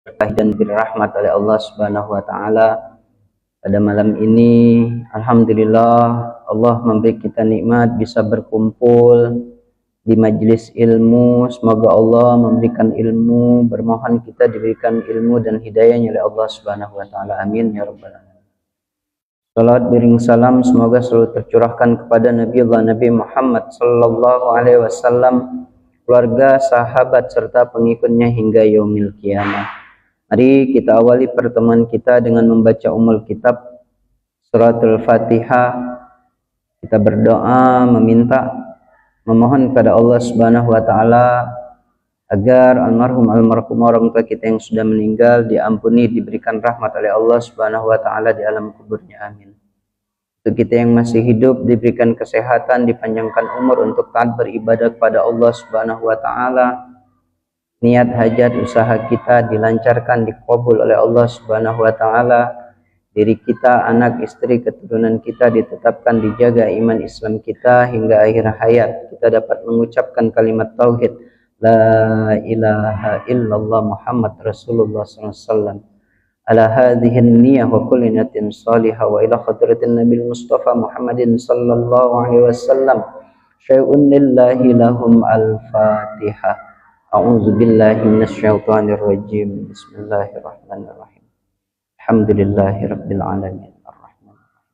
dan dirahmat oleh Allah Subhanahu wa taala. Pada malam ini alhamdulillah Allah memberi kita nikmat bisa berkumpul di majelis ilmu. Semoga Allah memberikan ilmu, bermohon kita diberikan ilmu dan hidayahnya oleh Allah Subhanahu wa taala. Amin ya rabbal alamin. Salat bering salam semoga selalu tercurahkan kepada Nabi Muhammad sallallahu alaihi wasallam, keluarga, sahabat serta pengikutnya hingga yaumil qiyamah. Mari kita awali pertemuan kita dengan membaca Ummul Kitab Suratul Fatihah. Kita berdoa, memohon kepada Allah Subhanahu wa taala agar almarhum orang tua kita yang sudah meninggal diampuni, diberikan rahmat oleh Allah Subhanahu wa taala di alam kuburnya. Amin. Untuk kita yang masih hidup diberikan kesehatan, dipanjangkan umur untuk taat beribadah kepada Allah Subhanahu wa taala. Niat hajat usaha kita dilancarkan, dikabul oleh Allah Subhanahu wa taala. Diri kita, anak, istri, keturunan kita ditetapkan dijaga iman Islam kita hingga akhir hayat. Kita dapat mengucapkan kalimat tauhid la ilaha illallah Muhammad Rasulullah sallallahu alaihi wasallam. Ala hadhihi niyyah wa kulli niyatin salihah wa ila hadratin Nabil Mustafa Muhammadin sallallahu alaihi wasallam. Syai'un lillahi lahum al-Fatihah. A'udzu billahi minasyaitonir rajim. Bismillahirrahmanirrahim. Alhamdulillahirabbil alamin. Arrahmanirrahim.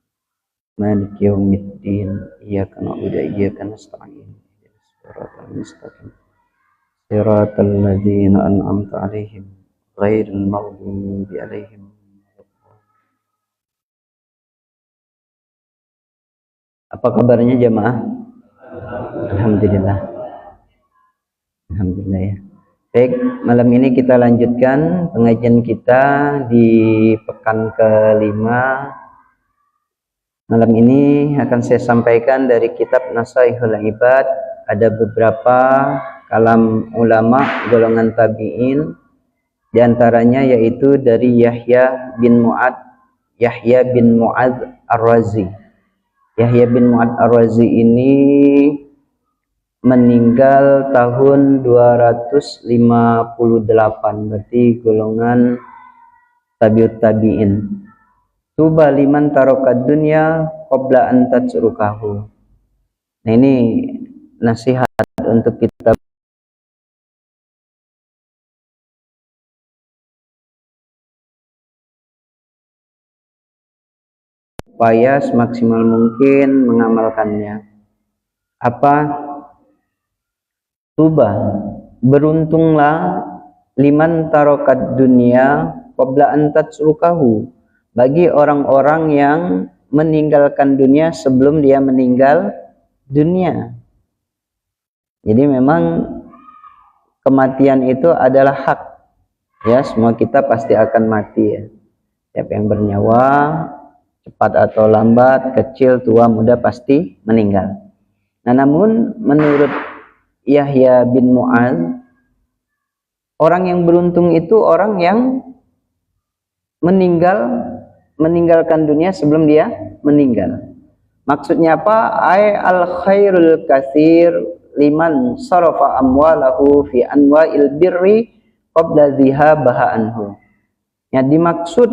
Maliki yaumiddin. Iyyaka na'budu wa iyyaka nasta'in. Shiratal mustaqim. Shiratal ladzina an'amta 'alaihim ghairil maghdubi 'alaihim. Apa kabarnya jemaah? Alhamdulillah. Alhamdulillah ya. Baik, malam ini kita lanjutkan pengajian kita di pekan kelima. Malam ini akan saya sampaikan dari kitab Nasaihul Ibad. Ada beberapa kalam ulama golongan tabi'in, di antaranya yaitu dari Yahya bin Mu'adz Ar-Razi. Yahya bin Mu'adz Ar-Razi ini meninggal tahun 258, berarti golongan tabi'ut tabi'in. Tuba liman tarokad dunya qabla an tatsurukahu. Nah, ini nasihat untuk kita supaya semaksimal mungkin mengamalkannya. Apa? Tuba, beruntunglah liman tarokat dunia qabla an tatsurukahu, bagi orang-orang yang meninggalkan dunia sebelum dia meninggal dunia. Jadi memang kematian itu adalah hak. Ya, semua kita pasti akan mati ya. Siapa yang bernyawa, cepat atau lambat, kecil, tua, muda pasti meninggal. Nah, namun menurut Yahya bin Mu'adz, orang yang beruntung itu orang yang meninggalkan dunia sebelum dia meninggal. Maksudnya apa? Ay al khairul katsir liman sarafa amwalahu fi anwa'il birri qabla dhihabaha anhu. Ya, dimaksud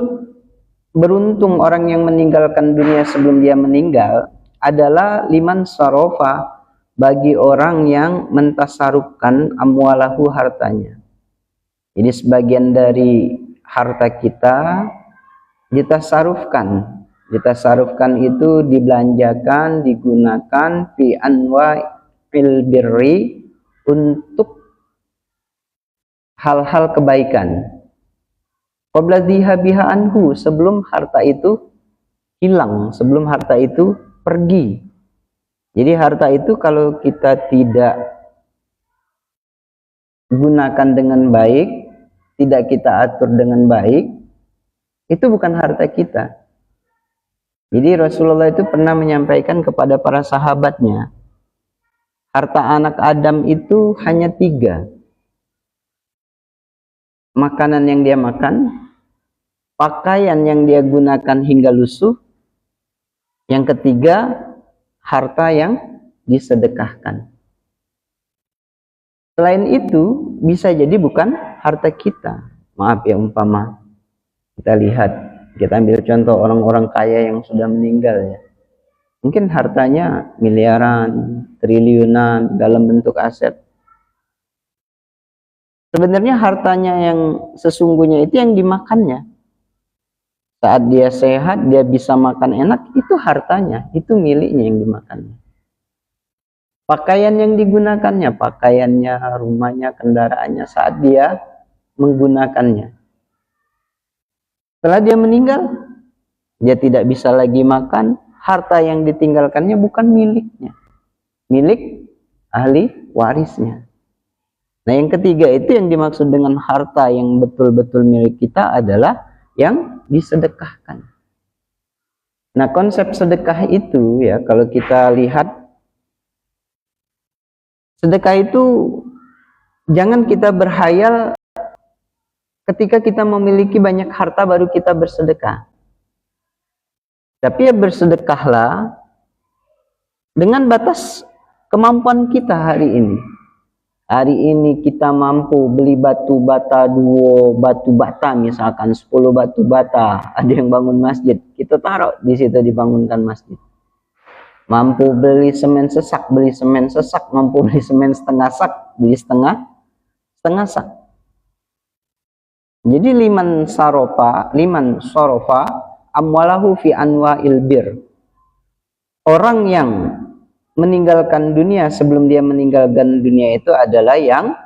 beruntung orang yang meninggalkan dunia sebelum dia meninggal adalah liman sarafa, bagi orang yang mentasarufkan amwalahu, hartanya. Jadi sebagian dari harta kita ditasarufkan. Ditasarufkan itu dibelanjakan, digunakan fi anwa'il birri, untuk hal-hal kebaikan. Qabla dhihabiha anhu, sebelum harta itu hilang, sebelum harta itu pergi. Jadi harta itu kalau kita tidak gunakan dengan baik, tidak kita atur dengan baik, itu bukan harta kita. Jadi Rasulullah itu pernah menyampaikan kepada para sahabatnya, harta anak Adam itu hanya 3. Makanan yang dia makan, pakaian yang dia gunakan hingga lusuh, yang ketiga harta yang disedekahkan. Selain itu bisa jadi bukan harta kita. Maaf ya, umpama kita lihat, kita ambil contoh orang-orang kaya yang sudah meninggal ya. Mungkin hartanya miliaran, triliunan dalam bentuk aset. Sebenarnya hartanya yang sesungguhnya itu yang dimakannya. Saat dia sehat, dia bisa makan enak, itu hartanya, itu miliknya yang dimakannya. Pakaian yang digunakannya, pakaiannya, rumahnya, kendaraannya saat dia menggunakannya. Setelah dia meninggal, dia tidak bisa lagi makan, harta yang ditinggalkannya bukan miliknya, milik ahli warisnya. Nah, yang ketiga itu yang dimaksud dengan harta yang betul-betul milik kita adalah yang disedekahkan. Nah, konsep sedekah itu ya, kalau kita lihat, sedekah itu jangan kita berhayal ketika kita memiliki banyak harta baru kita bersedekah. Tapi ya bersedekahlah dengan batas kemampuan kita hari ini. Hari ini kita mampu beli batu bata 2 batu bata, misalkan 10 batu bata, ada yang bangun masjid, kita taruh di situ dibangunkan masjid. Mampu beli semen sesak, beli semen sesak, mampu beli semen setengah sak, beli setengah sak. Jadi liman sorofa amwalahu fi anwa'il bir. Orang yang meninggalkan dunia sebelum dia meninggalkan dunia itu adalah yang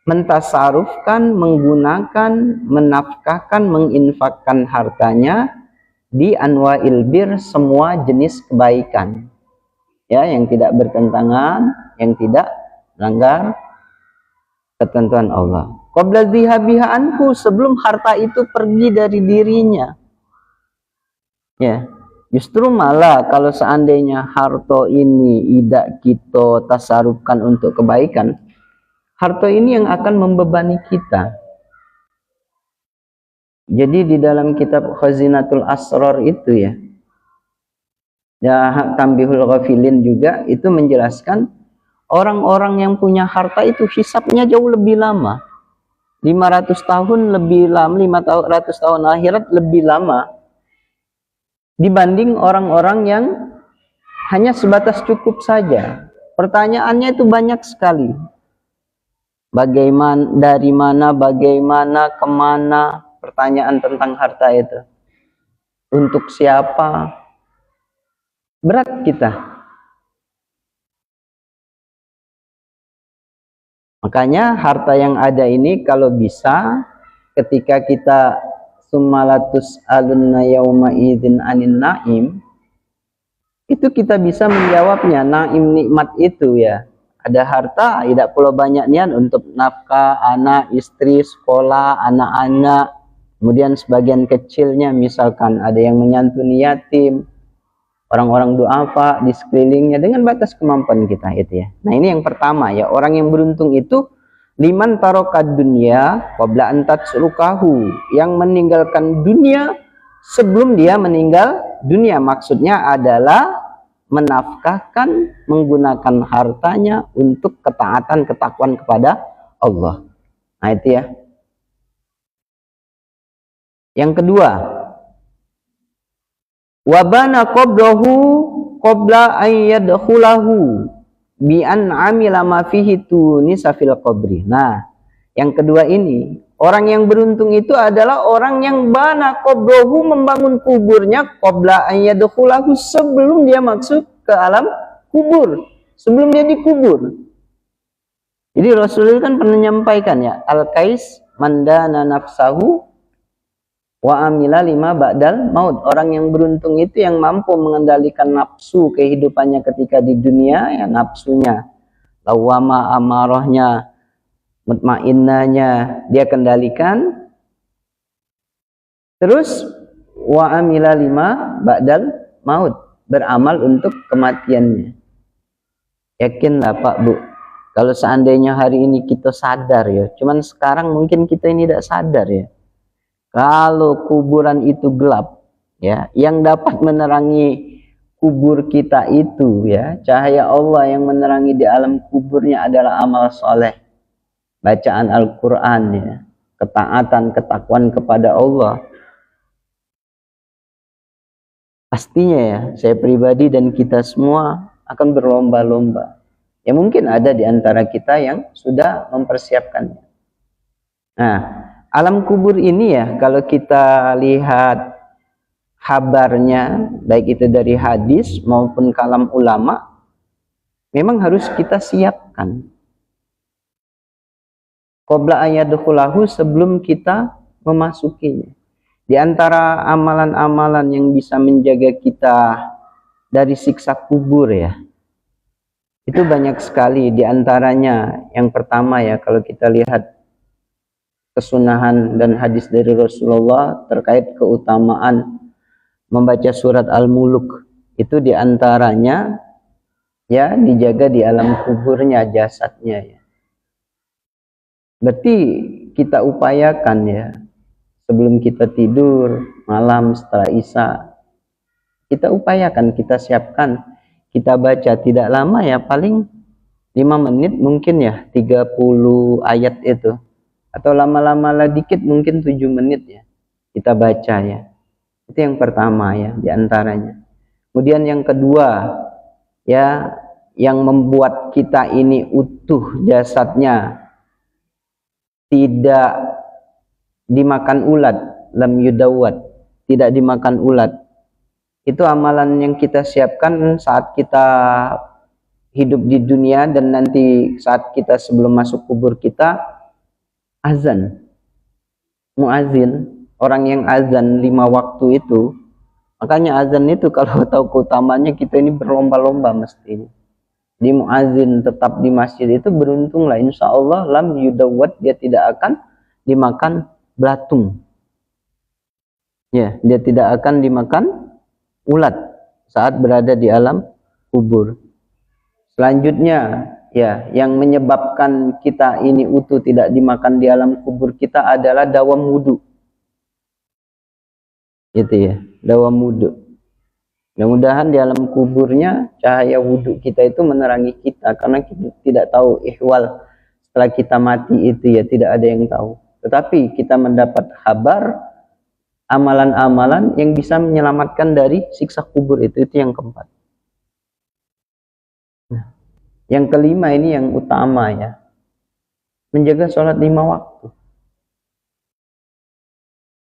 mentasarufkan, menggunakan, menafkahkan, menginfakkan hartanya di anwa'il bir, semua jenis kebaikan. Ya, yang tidak bertentangan, yang tidak melanggar ketentuan Allah. Qabla dzihabiha anhu, sebelum harta itu pergi dari dirinya. Ya. Justru malah kalau seandainya harta ini tidak kita tasarufkan untuk kebaikan, harta ini yang akan membebani kita. Jadi di dalam kitab Khazinatul Asrar itu ya, Tambihul Ghafilin juga itu menjelaskan orang-orang yang punya harta itu hisabnya jauh lebih lama. 500 tahun lebih lama, 500 tahun akhirat lebih lama dibanding orang-orang yang hanya sebatas cukup saja. Pertanyaannya itu banyak sekali. Bagaimana, dari mana, bagaimana, kemana, pertanyaan tentang harta itu. Untuk siapa? Berat kita. Makanya harta yang ada ini kalau bisa ketika kita sumalatus alunna yauma idzin anin naim, itu kita bisa menjawabnya. Naim, nikmat itu ya, ada harta, tidak perlu banyak niat untuk nafkah anak, istri, sekolah, anak-anak, kemudian sebagian kecilnya misalkan ada yang menyantuni yatim, orang-orang duafa di sekelilingnya dengan batas kemampuan kita itu ya. Nah, ini yang pertama ya, orang yang beruntung itu liman tarokad dunya qabla an tatsrukahu, yang meninggalkan dunia sebelum dia meninggal dunia. Maksudnya adalah menafkahkan, menggunakan hartanya untuk ketaatan, ketakwaan kepada Allah. Nah, itu ya. Yang kedua, wabana qabrahu qabla an yadkhulahu bi an amila ma fihi tunisa fil qabri. Nah, yang kedua ini, orang yang beruntung itu adalah orang yang bana qabrahu, membangun kuburnya qabla an yadkhulahu, sebelum dia masuk ke alam kubur, sebelum dia dikubur. Jadi Rasulullah kan pernah menyampaikan ya, al-kais mandana nafsahu wa amila lima ba'dal maut. Orang yang beruntung itu yang mampu mengendalikan nafsu kehidupannya ketika di dunia, ya nafsunya, lawama, amarahnya, mutmainnahnya dia kendalikan. Terus wa amila lima ba'dal maut, beramal untuk kematiannya. Yakinlah Pak Bu, kalau seandainya hari ini kita sadar ya, cuman sekarang mungkin kita ini tidak sadar ya, kalau kuburan itu gelap, ya, yang dapat menerangi kubur kita itu, ya, cahaya Allah yang menerangi di alam kuburnya adalah amal soleh, bacaan Al-Quran, ya. ketaatan, ketakwaan kepada Allah, pastinya ya, saya pribadi dan kita semua akan berlomba-lomba. Ya mungkin ada di antara kita yang sudah mempersiapkannya. Nah, alam kubur ini ya, kalau kita lihat kabarnya, baik itu dari hadis maupun kalam ulama, memang harus kita siapkan. Qabla ayadkhulahu, sebelum kita memasukinya. Di antara amalan-amalan yang bisa menjaga kita dari siksa kubur ya, itu banyak sekali. Di antaranya yang pertama ya, kalau kita lihat kesunahan dan hadis dari Rasulullah terkait keutamaan membaca surat Al-Muluk, itu di antaranya ya dijaga di alam kuburnya jasadnya ya. Berarti kita upayakan ya, sebelum kita tidur malam setelah Isya, kita upayakan, kita siapkan, kita baca tidak lama ya, paling 5 menit mungkin ya, 30 ayat itu, atau lama-lama lah dikit mungkin 7 menit ya, kita baca ya. Itu yang pertama ya, diantaranya. Kemudian yang kedua ya, yang membuat kita ini utuh jasadnya, tidak dimakan ulat, lam yudawat, tidak dimakan ulat. Itu amalan yang kita siapkan saat kita hidup di dunia, dan nanti saat kita sebelum masuk kubur kita, azan, muazin, orang yang azan 5 waktu itu. Makanya azan itu kalau tahu keutamanya, kita ini berlomba-lomba mestinya. Di muazin tetap di masjid itu beruntunglah, insya Allah lam yudawat, dia tidak akan dimakan belatung ya, dia tidak akan dimakan ulat saat berada di alam kubur. Selanjutnya ya, yang menyebabkan kita ini utuh tidak dimakan di alam kubur kita adalah dawam wudu. Itu ya, dawam wudu. Mudah-mudahan di alam kuburnya cahaya wudhu kita itu menerangi kita, karena kita tidak tahu ihwal setelah kita mati itu ya, tidak ada yang tahu. Tetapi kita mendapat kabar amalan-amalan yang bisa menyelamatkan dari siksa kubur itu yang keempat. Nah, yang kelima ini yang utama ya, menjaga sholat 5 waktu.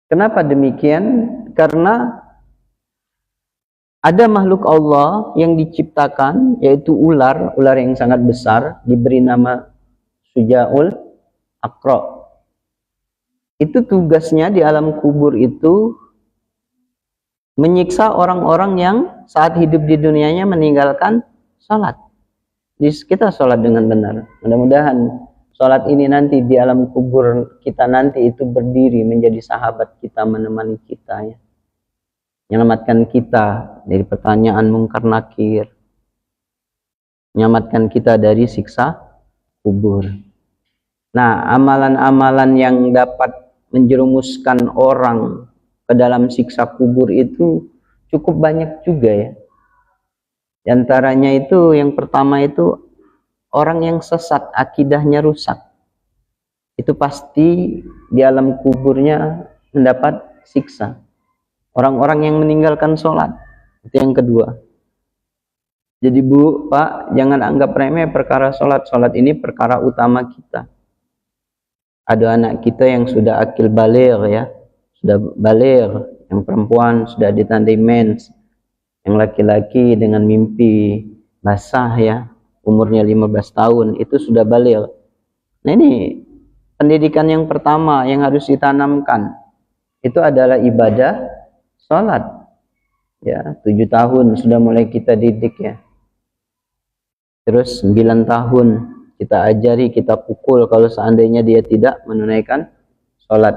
Kenapa demikian? Karena ada makhluk Allah yang diciptakan, yaitu ular yang sangat besar, diberi nama Sujaul Aqra. Itu tugasnya di alam kubur itu menyiksa orang-orang yang saat hidup di dunianya meninggalkan sholat. Jadi kita sholat dengan benar. Mudah-mudahan sholat ini nanti di alam kubur kita nanti itu berdiri menjadi sahabat kita, menemani kita ya, menyelamatkan kita dari pertanyaan mungkar nakir, menyelamatkan kita dari siksa kubur. Nah, amalan-amalan yang dapat menjerumuskan orang ke dalam siksa kubur itu cukup banyak juga ya. Di antaranya itu yang pertama itu, orang yang sesat, akidahnya rusak, itu pasti di alam kuburnya mendapat siksa. Orang-orang yang meninggalkan sholat, itu yang kedua. Jadi Bu, Pak, jangan anggap remeh perkara sholat. Sholat ini perkara utama kita. Ada anak kita yang sudah akil baligh ya, sudah baligh, yang perempuan sudah ditandai mens, yang laki-laki dengan mimpi basah ya, umurnya 15 tahun, itu sudah baligh. Nah ini pendidikan yang pertama yang harus ditanamkan, itu adalah ibadah sholat ya. 7 tahun sudah mulai kita didik ya, terus 9 tahun kita ajari, kita pukul kalau seandainya dia tidak menunaikan sholat.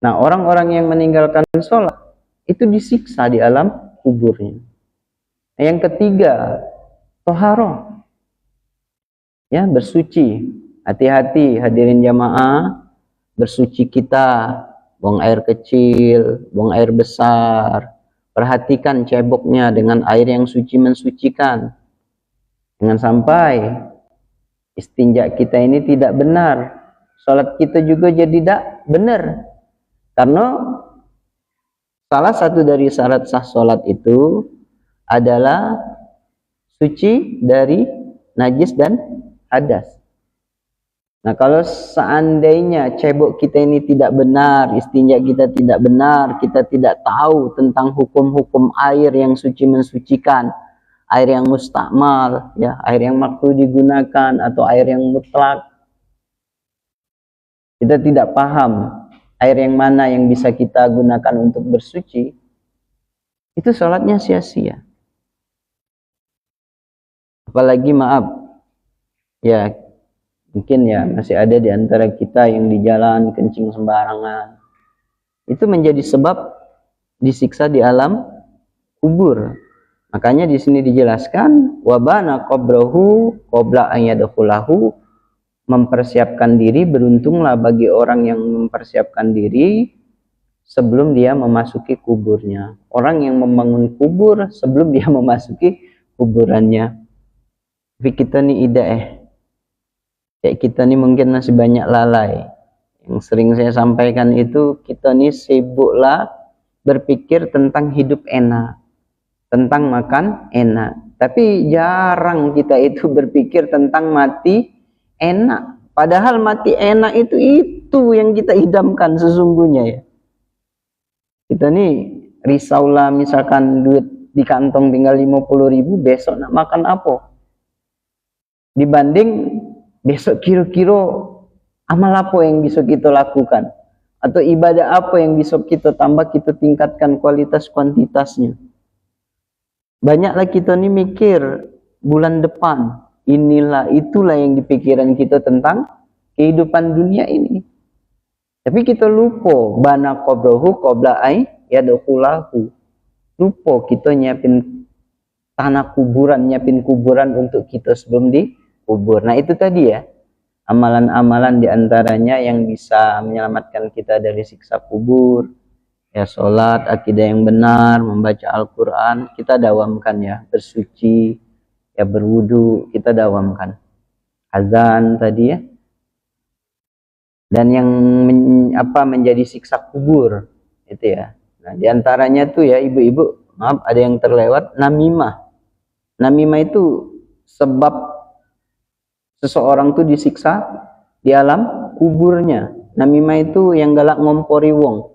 Nah, orang-orang yang meninggalkan sholat itu disiksa di alam kuburnya. Nah, yang ketiga, toharoh ya, bersuci. Hati-hati hadirin jamaah, bersuci kita, buang air kecil, buang air besar, perhatikan ceboknya dengan air yang suci mensucikan. Jangan sampai istinja kita ini tidak benar, Salat kita juga jadi tidak benar. Karena salah satu dari syarat sah salat itu adalah suci dari najis dan hadas. Nah, kalau seandainya cebok kita ini tidak benar, istinja kita tidak benar, kita tidak tahu tentang hukum-hukum air yang suci mensucikan, air yang mustakmal, ya, air yang makruh digunakan atau air yang mutlak, kita tidak paham air yang mana yang bisa kita gunakan untuk bersuci, itu sholatnya sia-sia. Apalagi maaf, ya mungkin ya masih ada di antara kita yang di jalan kencing sembarangan. Itu menjadi sebab disiksa di alam kubur. Makanya di sini dijelaskan wabana qabrahu qabla an yadkhulahu, mempersiapkan diri, beruntunglah bagi orang yang mempersiapkan diri sebelum dia memasuki kuburnya. Orang yang membangun kubur sebelum dia memasuki kuburannya. Tapi kita nih kayak kita nih mungkin masih banyak lalai. Yang sering saya sampaikan itu, kita nih sibuklah berpikir tentang hidup enak, tentang makan enak. Tapi jarang kita itu berpikir tentang mati enak. Padahal mati enak itu yang kita idamkan sesungguhnya ya. Kita nih risaulah misalkan duit di kantong tinggal 50.000, besok nak makan apa? Dibanding besok kira-kira amal apa yang bisa kita lakukan, atau ibadah apa yang bisa kita tambah, kita tingkatkan kualitas kuantitasnya. Banyaklah kita nih mikir bulan depan, inilah itulah yang di pikiran kita tentang kehidupan dunia ini. Tapi kita lupa bana qabrahu qabla ay yadkhulahu. Lupa kita nyiapin tanah kuburan, nyiapin kuburan untuk kita sebelum dikubur. Nah, itu tadi ya, amalan-amalan diantaranya yang bisa menyelamatkan kita dari siksa kubur. Ya, sholat, akidah yang benar, membaca Al-Quran, kita dawamkan ya, bersuci, ya berwudu, kita dawamkan. Azan tadi ya. Dan yang menjadi siksa kubur itu ya. Nah, diantaranya tuh ya ibu-ibu, maaf ada yang terlewat, namimah. Namimah itu sebab seseorang tuh disiksa di alam kuburnya. Namimah itu yang galak ngompori wong.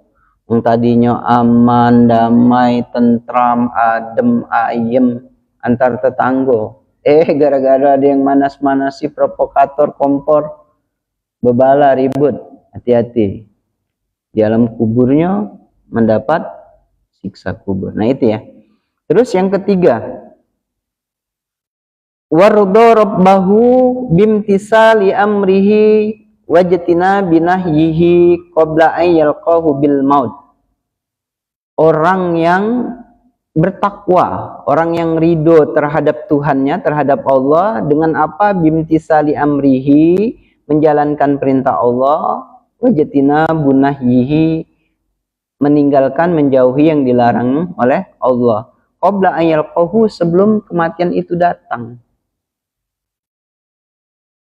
Yang tadinya aman, damai, tentram, adem, ayem antar tetangga. Gara-gara ada yang manas-manasi, provokator, kompor, bebala, ribut. Hati-hati. Di alam kuburnya mendapat siksa kubur. Nah itu ya. Terus yang ketiga, wardo rabbahu bimtisali amrihi wajtina binahyihi qabla an yalqahu bil maut. Orang yang bertakwa, orang yang ridho terhadap Tuhannya, terhadap Allah, dengan apa? Bimtisali amrihi, menjalankan perintah Allah, wajtina bunahyihi, meninggalkan, menjauhi yang dilarang oleh Allah. Qabla an yalqahu, sebelum kematian itu datang.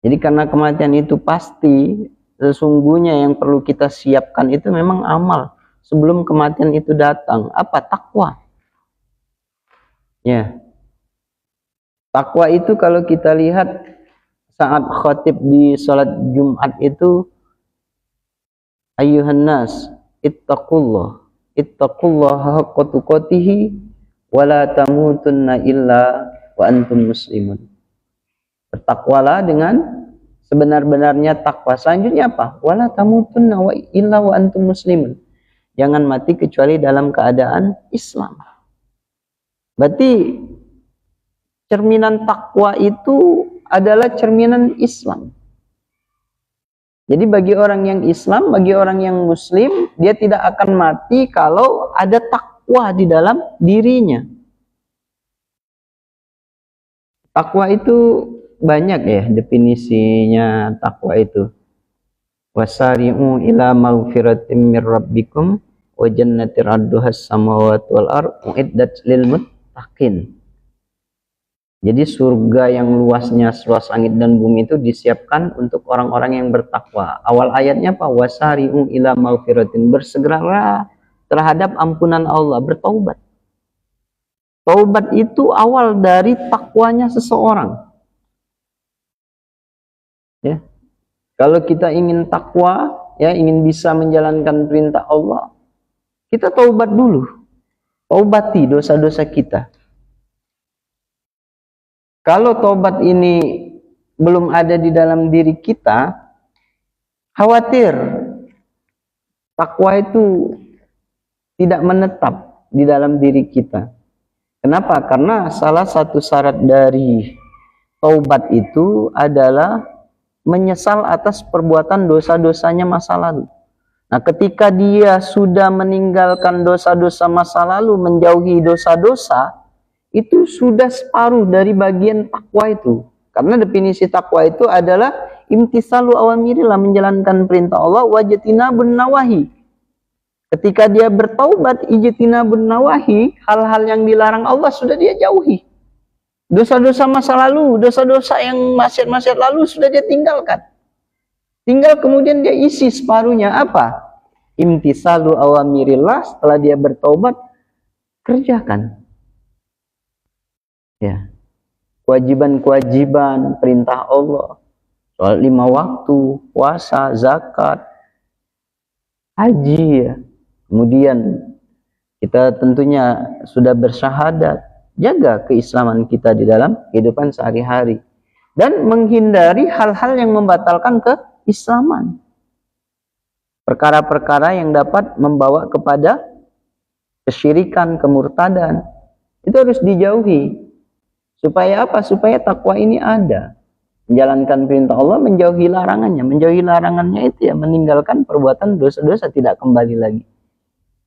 Jadi karena kematian itu pasti, sesungguhnya yang perlu kita siapkan itu memang amal sebelum kematian itu datang. Apa? Takwa. Ya. Takwa itu kalau kita lihat saat khatib di salat Jumat itu, ayyuhan nas ittaqullah haqqa tuqatih wa la tamutunna illa wa antum muslimun. Bertakwalah dengan sebenar-benarnya takwa. Selanjutnya apa? Wala tamutunna wa illa wa antum muslimun. Jangan mati kecuali dalam keadaan Islam. Berarti cerminan takwa itu adalah cerminan Islam. Jadi bagi orang yang Islam, bagi orang yang Muslim, dia tidak akan mati kalau ada takwa di dalam dirinya. Takwa itu banyak ya definisinya takwa itu. Wasari'u ila maghfiratin mir rabbikum wa jannatir 'arduhas samawati wal ardh uiddat lil muttaqin. Jadi surga yang luasnya seluas langit dan bumi itu disiapkan untuk orang-orang yang bertakwa. Awal ayatnya apa? Wasari'u ila maghfiratin, bersegeralah terhadap ampunan Allah, bertaubat. Taubat itu awal dari takwanya seseorang. Ya. Kalau kita ingin takwa, ya, ingin bisa menjalankan perintah Allah, kita taubat dulu. Taubati dosa-dosa kita. Kalau taubat ini belum ada di dalam diri kita, khawatir takwa itu tidak menetap di dalam diri kita. Kenapa? Karena salah satu syarat dari taubat itu adalah menyesal atas perbuatan dosa-dosanya masa lalu. Nah, ketika dia sudah meninggalkan dosa-dosa masa lalu, menjauhi dosa-dosa, itu sudah separuh dari bagian takwa itu. Karena definisi takwa itu adalah imtisalu awamirillah, menjalankan perintah Allah, wajtinabun nawahi. Ketika dia bertaubat, ijtinabun nawahi, hal-hal yang dilarang Allah sudah dia jauhi. Dosa-dosa masa lalu, dosa-dosa yang maksiat-maksiat lalu sudah dia tinggalkan. Tinggal kemudian dia isi separuhnya apa? Imtisalu awamirillah, setelah dia bertaubat, kerjakan. Ya, kewajiban-kewajiban perintah Allah, sholat 5 waktu, puasa, zakat, haji, ya. Kemudian kita tentunya sudah bersyahadat, jaga keislaman kita di dalam kehidupan sehari-hari dan menghindari hal-hal yang membatalkan keislaman, perkara-perkara yang dapat membawa kepada kesyirikan, kemurtadan, itu harus dijauhi. Supaya apa? Supaya takwa ini ada. Menjalankan perintah Allah, menjauhi larangannya. Menjauhi larangannya itu ya meninggalkan perbuatan dosa-dosa, tidak kembali lagi.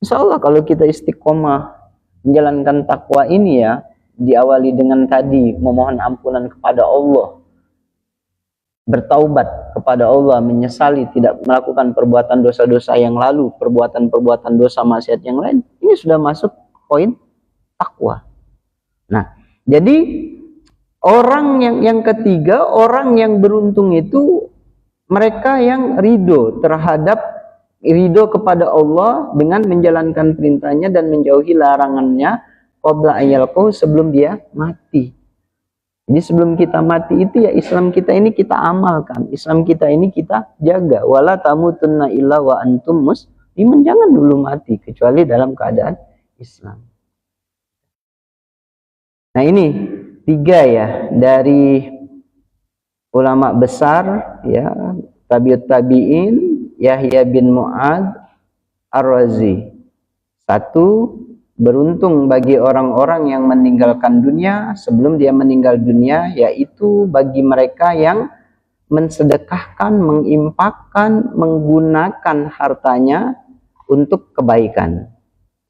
Insya Allah kalau kita istiqomah menjalankan takwa ini ya, diawali dengan tadi memohon ampunan kepada Allah, bertaubat kepada Allah, menyesali tidak melakukan perbuatan dosa-dosa yang lalu, perbuatan-perbuatan dosa maksiat yang lain, ini sudah masuk poin takwa. Nah, jadi orang yang ketiga, orang yang beruntung itu mereka yang ridho kepada Allah dengan menjalankan perintahnya dan menjauhi larangannya qabla ayyalqahu, sebelum dia mati. Jadi sebelum kita mati itu ya Islam kita ini kita amalkan, Islam kita ini kita jaga. Wala tamutunna illa wa antum muslimun, jangan dulu mati kecuali dalam keadaan Islam. Nah, ini 3 ya dari ulama besar ya, tabi'ut tabi'in, Yahya bin Mu'adz Ar-Razi. 1, beruntung bagi orang-orang yang meninggalkan dunia sebelum dia meninggal dunia, yaitu bagi mereka yang mensedekahkan, menginfakkan, menggunakan hartanya untuk kebaikan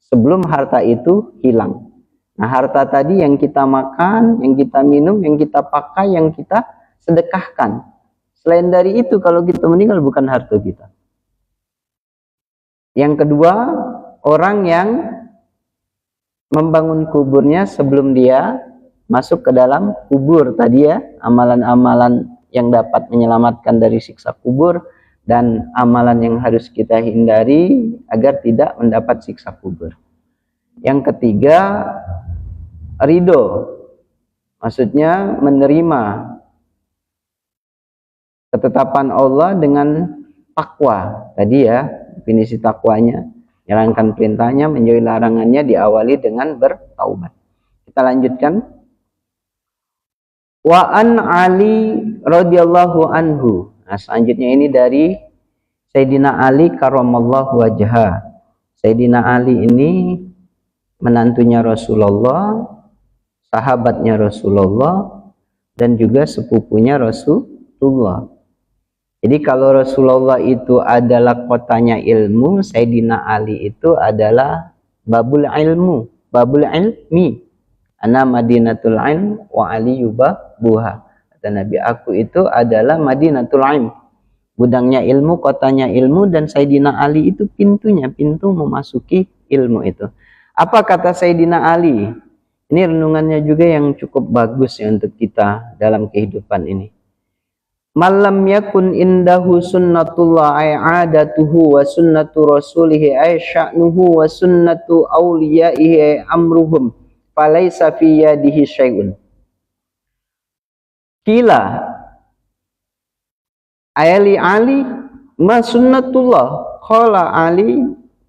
sebelum harta itu hilang. Nah, harta tadi yang kita makan, yang kita minum, yang kita pakai, yang kita sedekahkan. Selain dari itu, kalau kita meninggal bukan harta kita. Yang kedua, orang yang membangun kuburnya sebelum dia masuk ke dalam kubur. Tadi ya, amalan-amalan yang dapat menyelamatkan dari siksa kubur dan amalan yang harus kita hindari agar tidak mendapat siksa kubur. Yang ketiga, ridho, maksudnya menerima ketetapan Allah dengan takwa. Tadi ya, definisi takwanya, menjalankan perintahnya, menjauhi larangannya, diawali dengan bertaubat. Kita lanjutkan. Wa an Ali radhiyallahu anhu. Nah, selanjutnya ini dari Sayyidina Ali karramallahu wajhah. Sayyidina Ali ini menantunya Rasulullah, sahabatnya Rasulullah, dan juga sepupunya Rasulullah. Jadi kalau Rasulullah itu adalah kotanya ilmu, Sayyidina Ali itu adalah babul ilmu, babul ilmi. Ana madinatul ilm wa Ali yubabuha. Kata Nabi, aku itu adalah madinatul ilm, gudangnya ilmu, kotanya ilmu, dan Sayyidina Ali itu pintunya, pintu memasuki ilmu itu. Apa kata Sayyidina Ali? Ini renungannya juga yang cukup bagus ya untuk kita dalam kehidupan ini. Malam yakun indahu sunnatullah ay adatuhu wa sunnatu rasulihi ay sya'nuhu wa sunnatu awliyaihi ay amruhum falaysa fi yadihi syai'un. Kila ayali Ali ma sunnatullah qala Ali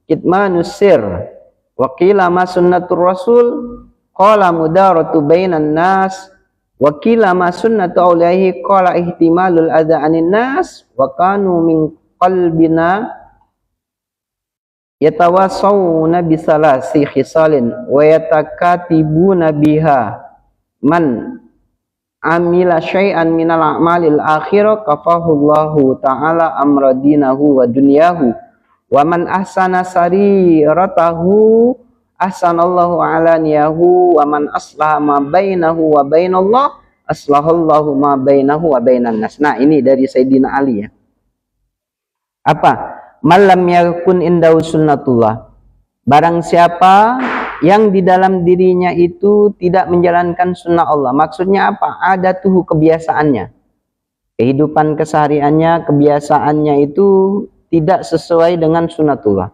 kitmanus sir wa qila ma sunnatur rasul qala mudaratu bainan nas wa qila ma sunnatu awliyahi qala ihtimalul adha anin nas wa kanu min qalbina yatawassawna bisalasi khisalin wa yatakatibuna biha man amila syai'an minal a'malil akhirah kafahullahu ta'ala amra dinahu wa dunyahu wa man ahsana sariratahu ahsanallahu alaniyahu wa man aslaha ma bainahu wa bainallah aslahallahu ma bainahu wa bainan nas. Nah, ini dari Sayyidina Ali ya. Apa? Malam yakun indahu sunnatullah. Barang siapa yang di dalam dirinya itu tidak menjalankan sunnah Allah. Maksudnya apa? Adatuhu, kebiasaannya. Kehidupan kesehariannya, kebiasaannya itu tidak sesuai dengan sunnatullah.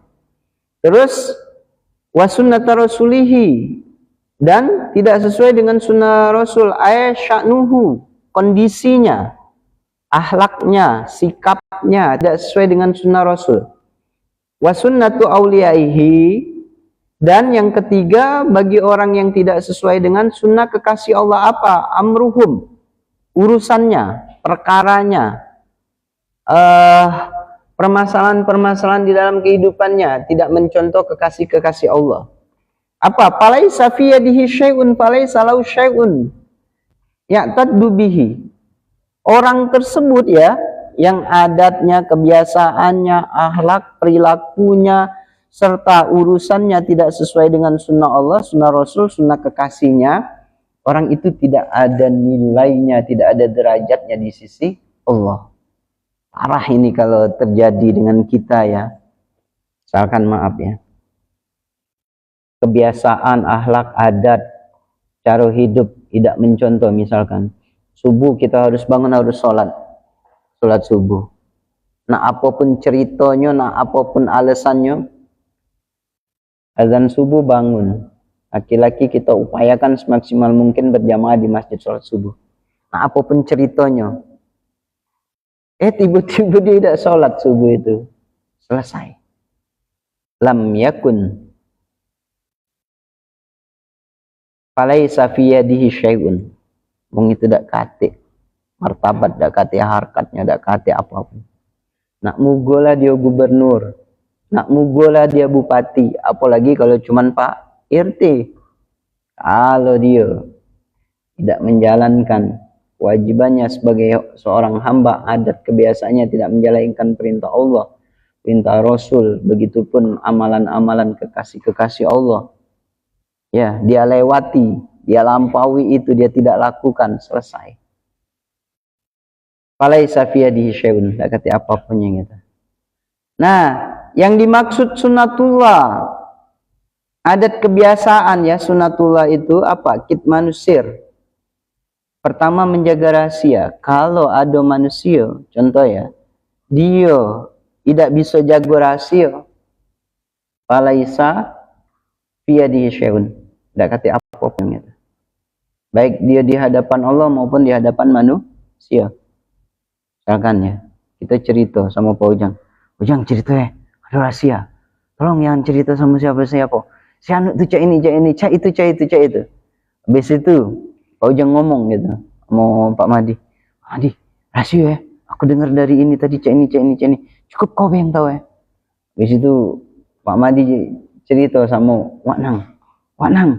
Terus wa sunnata rasulihi, dan tidak sesuai dengan sunnah Rasul. Ay sya'nuhu, kondisinya, akhlaknya, sikapnya tidak sesuai dengan sunnah Rasul. Wa sunnatu awliyaihi, dan yang ketiga bagi orang yang tidak sesuai dengan sunnah kekasih Allah apa? Amruhum, urusannya, perkaranya, permasalahan-permasalahan di dalam kehidupannya tidak mencontoh kekasih-kekasih Allah. Apa? Falaisa fi yadihi syai'un falaisa lahu syai'un ya'taddu bihi. Orang tersebut ya, yang adatnya, kebiasaannya, akhlak, perilakunya, serta urusannya tidak sesuai dengan sunnah Allah, sunnah Rasul, sunnah kekasihnya, orang itu tidak ada nilainya, tidak ada derajatnya di sisi Allah. Parah ini kalau terjadi dengan kita ya. Misalkan maaf ya, kebiasaan, akhlak, adat, cara hidup tidak mencontoh. Misalkan subuh kita harus bangun, harus sholat subuh. Nah apapun ceritanya, nah apapun alasannya, azan subuh bangun. Laki-laki kita upayakan semaksimal mungkin berjamaah di masjid sholat subuh. Nah apapun ceritanya, tiba-tiba dia tidak sholat subuh itu. Selesai. Lam yakun falaisa fi yadihi syai'un. Mung itu dak kate martabat, dak kate harkatnya, dak kate apapun. Nak mugola dia gubernur, nak mugola dia bupati, apalagi kalau cuman Pak RT. Kalau dia tidak menjalankan kewajibannya sebagai seorang hamba, adat kebiasaannya tidak menjalankan perintah Allah, perintah Rasul, begitupun amalan-amalan kekasih-kekasih Allah, ya dia lewati, dia lampaui itu, dia tidak lakukan, selesai. Falaisa fi yadihi syai'un, tak kata apapun yang itu. Nah, yang dimaksud sunnatullah, adat kebiasaan ya, sunnatullah itu apa? Kitmanusir. Pertama, menjaga rahasia. Kalau ada manusia, contoh ya, dia tidak bisa jaga rahasia, falaisa fi yadihi syai'un, tak kata apapun itu. Baik dia di hadapan Allah maupun di hadapan manusia. Misalkan ya, kita cerita sama Pak Ujang. Ujang cerita ya, ada rahasia. Tolong jangan cerita sama siapa-siapa. Si anu itu cak ini, cak itu. Habis itu Pak Ujang ngomong gitu, mau Pak Madi. Madi, rahasia ya. Aku dengar dari ini tadi cak ini. Cukup kau yang tahu ya. Habis itu Pak Madi cerita sama Wak Nang.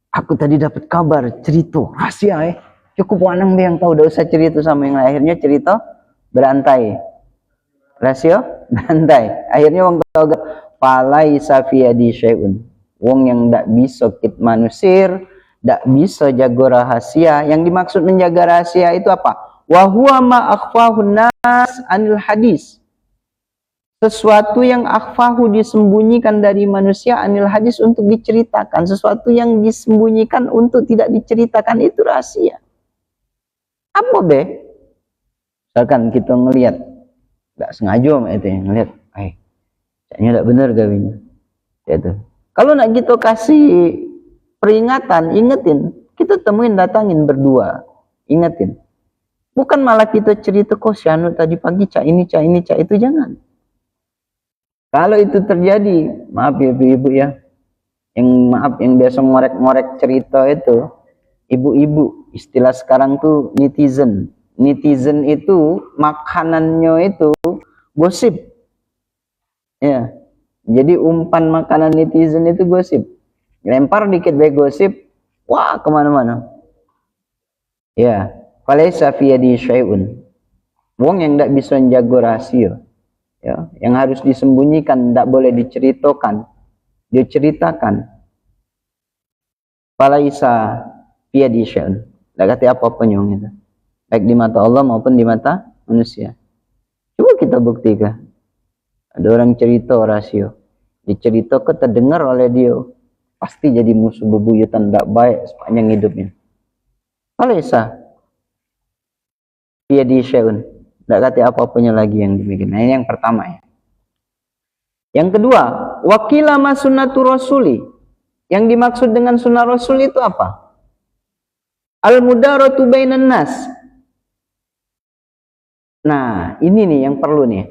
Aku tadi dapat kabar cerita rahasia ya. Cukup Wak Nang yang tahu, udah usah cerita sama yang lain. Akhirnya cerita berantai, rasio berantai. Akhirnya wong tahu gak falaisa fi yadi syai'un, wong yang ndak bisa kitmanusir, ndak bisa jaga rahasia. Yang dimaksud menjaga rahasia itu apa? Wa huwa ma akhfahun nas anil hadis, sesuatu yang akhfahu disembunyikan dari manusia anil hadis untuk diceritakan, sesuatu yang disembunyikan untuk tidak diceritakan itu rahasia. Apa be? Misalkan kita ngelihat, nggak sengaja itu ya, ngelihat, kayaknya tidak benar gawinya. Itu. Kalau nak kita kasih peringatan, ingetin, kita temuin, datangin berdua, ingetin. Bukan malah kita cerita, kok si Anu tadi pagi cak ini, itu jangan. Kalau itu terjadi, maaf ya ibu-ibu ya, yang biasa ngorek-ngorek cerita itu, ibu-ibu, istilah sekarang tuh netizen. Netizen itu makanannya itu gosip. Ya. Jadi umpan makanan netizen itu gosip. Lempar dikit baik gosip, wah kemana-mana. Ya, falaisa fi yadi syai'un. Wong yang tidak bisa menjaga rahasia, ya, yang harus disembunyikan, tidak boleh diceritakan, dia ceritakan. Falaisa fi yadi syai'un. Tidak kata apa-apa nyong itu. Baik di mata Allah maupun di mata manusia. Coba kita buktikan. Ada orang cerita rahasia, diceritakan terdengar oleh dia, pasti jadi musuh bebuyutan tidak baik sepanjang hidupnya. Falaisa fi yadi syai'un. Tidak kata apa-apanya lagi yang dibikin. Nah, ini yang pertama ya. Yang kedua, wakilama sunnatu rasuli. Yang dimaksud dengan sunnah rasul itu apa? Al-mudaratu bainan nas. Nah, ini nih yang perlu nih.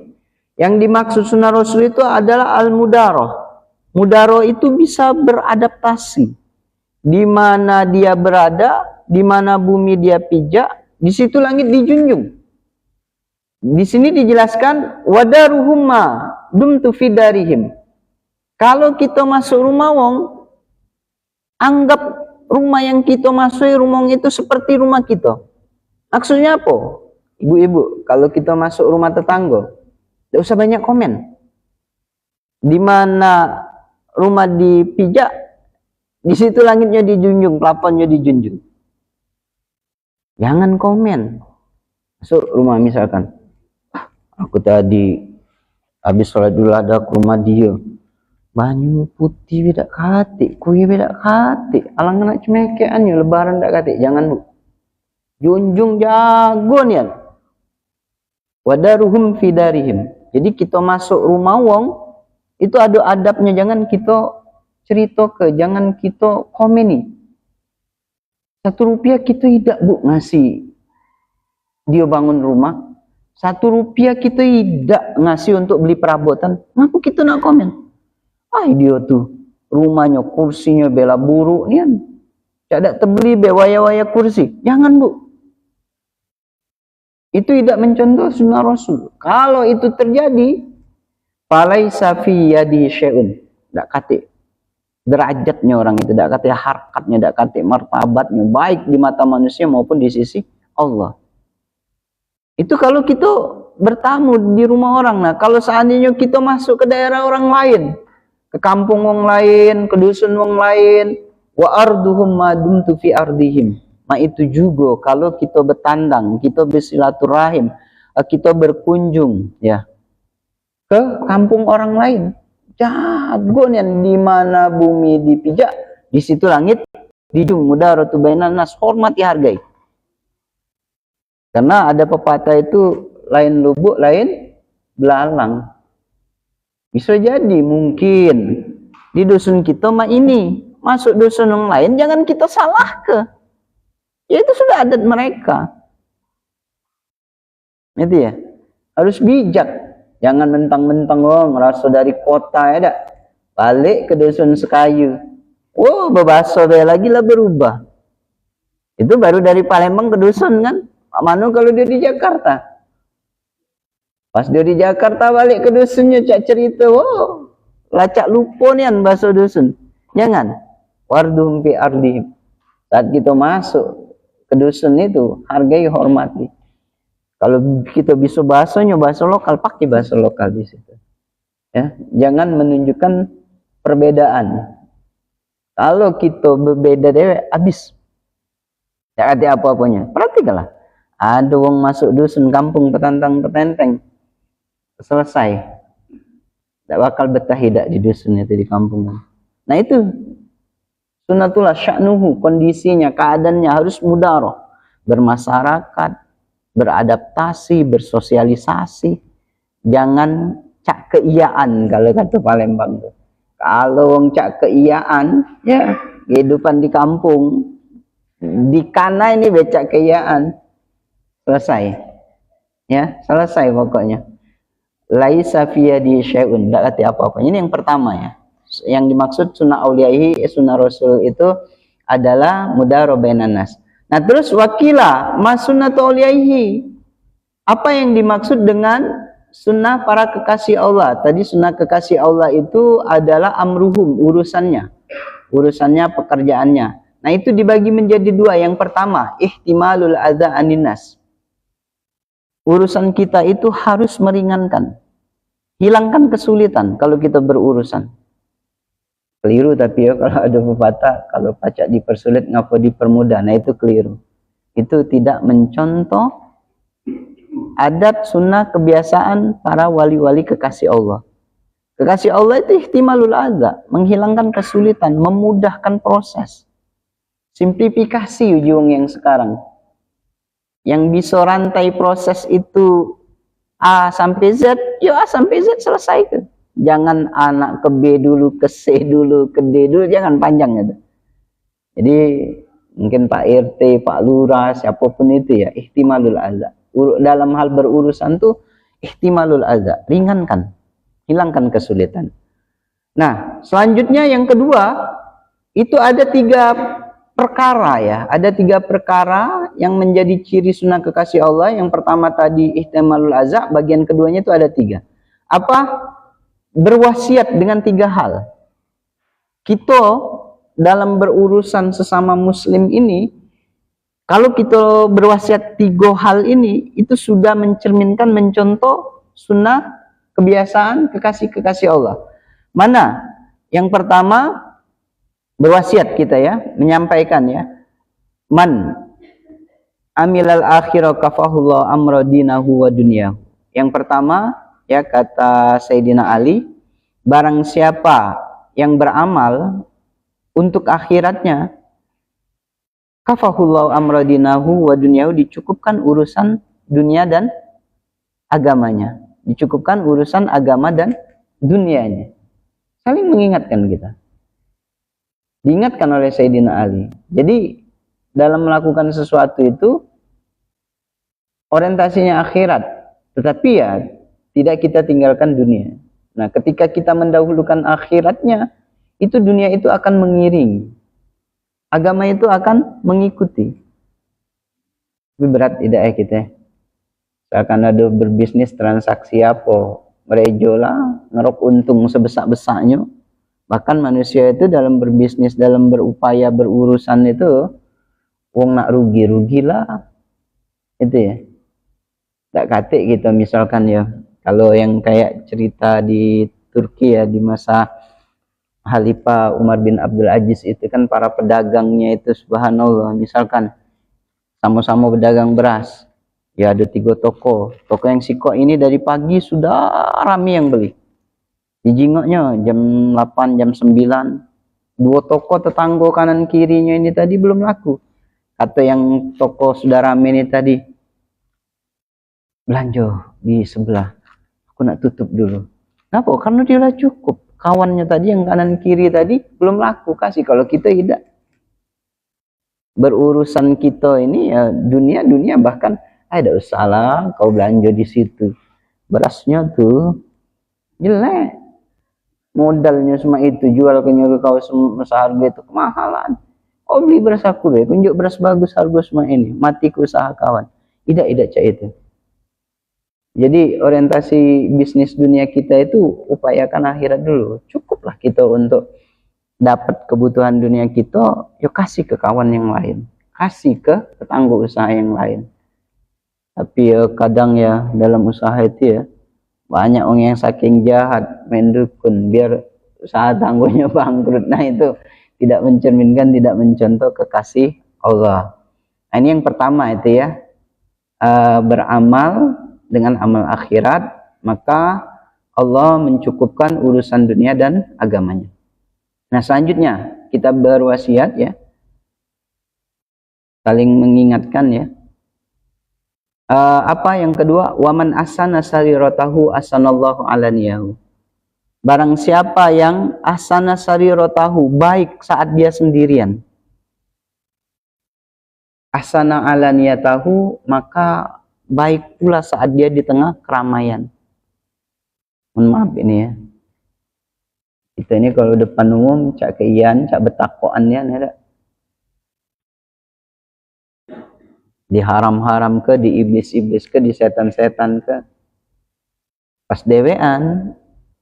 Yang dimaksud sunnah rasul itu adalah al-mudaroh. Mudaroh itu bisa beradaptasi. Di mana dia berada, di mana bumi dia pijak, di situ langit dijunjung. Di sini dijelaskan wadaruhumma dumtu fidarihim. Kalau kita masuk rumah wong, anggap rumah yang kita masuk rumah itu seperti rumah kita. Maksudnya apa? Ibu-ibu, kalau kita masuk rumah tetangga, tidak usah banyak komen. Di mana rumah dipijak, di situ langitnya dijunjung, plafonnya dijunjung. Jangan komen. Masuk rumah misalkan, aku tadi habis sholat dulu ada ke rumah dia, banyu putih beda kate, kue beda kate, alang nak cemekeannya lebaran beda kate. Jangan bu, junjung jago nian. Wadaruhum fidarihim. Jadi kita masuk rumah wong itu ada adabnya, jangan kita cerita jangan kita komeni. Rp1 kita tidak bu ngasih dia bangun rumah. Rp1 kita tidak ngasih untuk beli perabotan. Ngapain kita nak komen? Dia tuh rumahnya kursinya bela buruk nian. Tidak terbeli bewaya-waya kursi. Jangan bu. Itu tidak mencontoh sunnah Rasul. Kalau itu terjadi, falaisa fi yadi syai'un. Tidak kata derajatnya orang itu, tidak kata harkatnya, tidak kata martabatnya, baik di mata manusia maupun di sisi Allah. Itu kalau kita bertamu di rumah orang. Nah, kalau seandainya kita masuk ke daerah orang lain, ke kampung orang lain, ke dusun orang lain, wa arduhum ma dumtu fi ardihim. Itu juga kalau kita bertandang, kita bersilaturahim, kita berkunjung ya ke kampung orang lain. Jago nih, di mana bumi dipijak, di situ langit dijung. Mudaratu bainan nas, hormati, hargai. Karena ada pepatah itu, lain lubuk, lain belalang. Bisa jadi mungkin di dusun kita ini, masuk dusun yang lain, jangan kita salah ke. Ya itu sudah adat mereka. Itu ya. Harus bijak. Jangan mentang-mentang ngerasa dari kota ya dak. Balik ke dusun sekayu. Bebaso lagi lah berubah. Itu baru dari Palembang ke dusun kan. Mana kalau dia di Jakarta. Pas dia di Jakarta balik ke dusunnya cak cerita. Lacak lupa nian bahasa dusun. Jangan. Wardhum fi ardihim. Saat kita masuk ke dusun itu, hargai, hormati. Kalau kita bisa bahasa lokal, pakai bahasa lokal di situ. Ya, jangan menunjukkan perbedaan. Kalau kita berbeda deh, habis. Tidak ada apa-apanya. Perhatikanlah. Ada orang masuk dusun kampung petantang petenteng, selesai. Tidak bakal betah hidup di dusun itu, di kampung. Nah itu sunnatullah, sya'nuhu, kondisinya, keadaannya harus mudaroh, bermasyarakat, beradaptasi, bersosialisasi. Jangan cak keiyaan kalau kata Palembang tuh. Kalau wong cak keiyaan, ya kehidupan di kampung, di kana ini becak keiyaan, selesai. Ya, selesai pokoknya. Laisa fiyadi syai'un, tidak kata apa-apa. Ini yang pertama ya. Yang dimaksud sunnah auliyaihi, sunnah rasul itu adalah mudaroh bainan nas. Nah terus wakila mas sunnatu auliyaihi, apa yang dimaksud dengan sunnah para kekasih Allah? Tadi sunnah kekasih Allah itu adalah amruhum, urusannya, pekerjaannya. Nah itu dibagi menjadi dua. Yang pertama, ihtimalul adza anin nas. Urusan kita itu harus meringankan, hilangkan kesulitan kalau kita berurusan. Keliru tapi ya, kalau ada pepatah, kalau pacak dipersulit ngapa dipermudah. Nah itu keliru. Itu tidak mencontoh adat, sunnah, kebiasaan para wali-wali kekasih Allah. Kekasih Allah itu ihtimalul adza, menghilangkan kesulitan, memudahkan proses. Simplifikasi ujung yang sekarang. Yang bisa rantai proses itu A sampai Z, ya A sampai Z selesai tuh. Jangan anak ke B dulu, ke C dulu, ke D dulu, jangan panjang gitu. Jadi mungkin Pak RT, Pak Lurah, siapapun itu ya, ihtimalul adza. Dalam hal berurusan tuh ihtimalul adza, ringankan, hilangkan kesulitan. Nah, selanjutnya yang kedua, itu ada 3 perkara ya, ada 3 perkara yang menjadi ciri sunnah kekasih Allah. Yang pertama tadi ihtimalul adza, bagian keduanya itu ada 3. Apa? Berwasiat dengan 3 hal. Kita dalam berurusan sesama muslim ini, kalau kita berwasiat 3 hal ini, itu sudah mencerminkan, mencontoh sunnah, kebiasaan kekasih-kekasih Allah. Mana? Yang pertama, berwasiat kita ya, menyampaikan ya, man amilal akhirah kafahullah amra dinahu wa dunyahu. Yang pertama ya, kata Sayyidina Ali, barang siapa yang beramal untuk akhiratnya, kafahullah amra dinahu wa dunyahu, dicukupkan urusan dunia dan agamanya, dicukupkan urusan agama dan dunianya. Saling mengingatkan kita, diingatkan oleh Sayyidina Ali. Jadi dalam melakukan sesuatu itu orientasinya akhirat, tetapi ya tidak kita tinggalkan dunia. Nah ketika kita mendahulukan akhiratnya, itu dunia itu akan mengiring, agama itu akan mengikuti. Tapi berat tidak ya kita, seakan ada berbisnis transaksi apa, merejola ngerok untung sebesar-besarnya. Bahkan manusia itu dalam berbisnis, dalam berupaya berurusan itu, wong nak rugi-rugilah. Itu ya. Tak katik kita misalkan ya, kalau yang kayak cerita di Turki ya, di masa Khalifah Umar bin Abdul Aziz itu kan para pedagangnya itu subhanallah, misalkan sama-sama pedagang beras. Ya ada 3 toko. Toko yang Siko ini dari pagi sudah ramai yang beli. Dijingoknya jam 8, jam 9. 2 toko tetangga kanan kirinya ini tadi belum laku. Atau yang toko sudah rame ini tadi, belanja di sebelah, aku nak tutup dulu. Kenapa? Karena dia udah cukup. Kawannya tadi yang kanan kiri tadi belum laku, kasih. Kalau kita tidak, berurusan kita ini ya dunia bahkan ada usaha kau belanja di situ, berasnya tuh jelek, modalnya cuma itu, jual ke kau seharga itu kemahalan. Oh beli beras aku deh, tunjuk beras bagus harga semua ini, mati ke usaha kawan. Tidak cak itu. Jadi orientasi bisnis dunia kita itu upayakan akhirat dulu. Cukuplah kita untuk dapat kebutuhan dunia kita, yuk kasih ke kawan yang lain, kasih ke tetangga usaha yang lain. Tapi ya kadang ya dalam usaha itu ya banyak orang yang saking jahat main dukun biar usaha tangguhnya bangkrut. Nah itu tidak mencerminkan, tidak mencontoh kekasih Allah. Nah, ini yang pertama itu ya, beramal dengan amal akhirat, maka Allah mencukupkan urusan dunia dan agamanya. Nah, selanjutnya kita berwasiat ya, saling mengingatkan ya. Apa yang kedua? Waman asana sariratahu asanallahu alaniyahu. Barang siapa yang asana sariratahu, baik saat dia sendirian, asana alaniyatahu, maka baik pula saat dia di tengah keramaian. Mohon maaf ini ya, kita ini kalau depan umum cak keian, cak betakoan ya, ada diharam-haram ke, di iblis-iblis ke, di setan-setan ke. Pas dewean,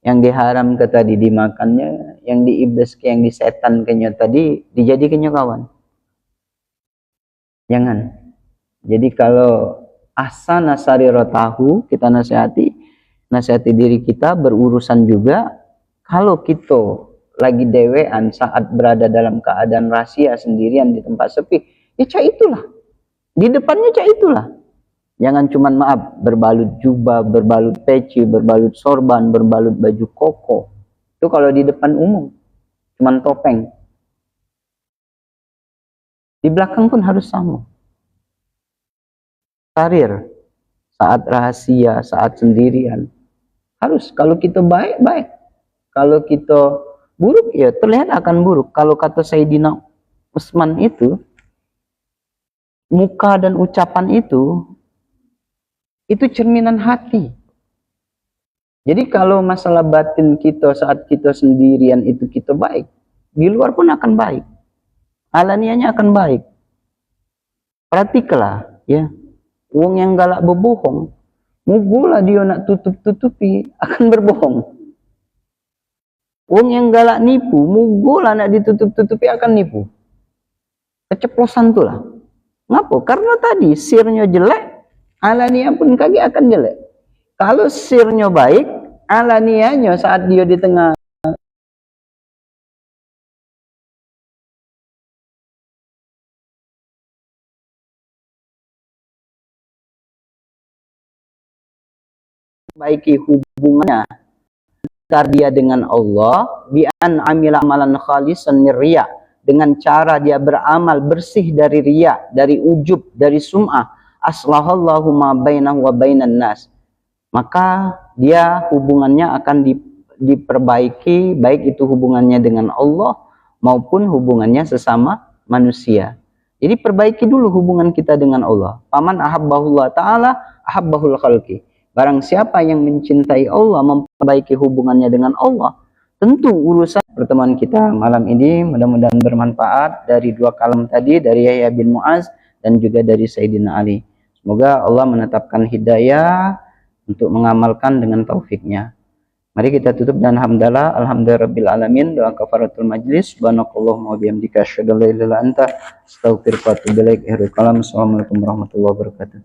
yang diharam ke tadi dimakannya, yang di iblis ke, yang di setan ke tadi dijadikannya kawan. Jangan. Jadi kalau asana sariratahu, kita nasihati diri kita, berurusan juga. Kalau kita lagi dewean saat berada dalam keadaan rahasia sendirian di tempat sepi, ya cak itulah. Di depannya cak itulah. Jangan cuman maaf berbalut jubah, berbalut peci, berbalut sorban, berbalut baju koko. Itu kalau di depan umum, cuman topeng. Di belakang pun harus sama. Karir, saat rahasia, saat sendirian, harus. Kalau kita baik, baik. Kalau kita buruk, ya terlihat akan buruk. Kalau kata Sayyidina Utsman itu, muka dan ucapan itu cerminan hati. Jadi kalau masalah batin kita saat kita sendirian itu kita baik, di luar pun akan baik. Alanianya akan baik. Perhatikanlah ya. Wong yang galak berbohong, mugulah dia nak tutup-tutupi akan berbohong. Wong yang galak nipu, mugulah nak ditutup-tutupi akan nipu. Keceplosan tu lah. Ngapa? Karena tadi sirnya jelek, alania pun kaki akan jelek. Kalau sirnya baik, alanianya saat dia di tengah baiki hubungannya antara dia dengan Allah, bi'an amila amalan khalisan min riya, dengan cara dia beramal bersih dari riya, dari ujub, dari sum'ah, aslahallahu ma bainahu wa bainan nas, maka dia hubungannya akan diperbaiki, baik itu hubungannya dengan Allah maupun hubungannya sesama manusia. Jadi perbaiki dulu hubungan kita dengan Allah. Paman ahabbahullah ta'ala ahabbahul khalqi. Barang siapa yang mencintai Allah, memperbaiki hubungannya dengan Allah, tentu urusan pertemuan kita malam ini mudah-mudahan bermanfaat dari dua kalam tadi, dari Yahya bin Mu'az dan juga dari Sayyidina Ali. Semoga Allah menetapkan hidayah untuk mengamalkan dengan taufiknya. Mari kita tutup dan hamdalah, alhamdulillahirabbil alamin, doa kafaratul majlis, subhanakallahumma wa bihamdika asyhadu an la ilaha illa anta astaghfiruka wa atubu ilaik. Assalamualaikum warahmatullahi wabarakatuh.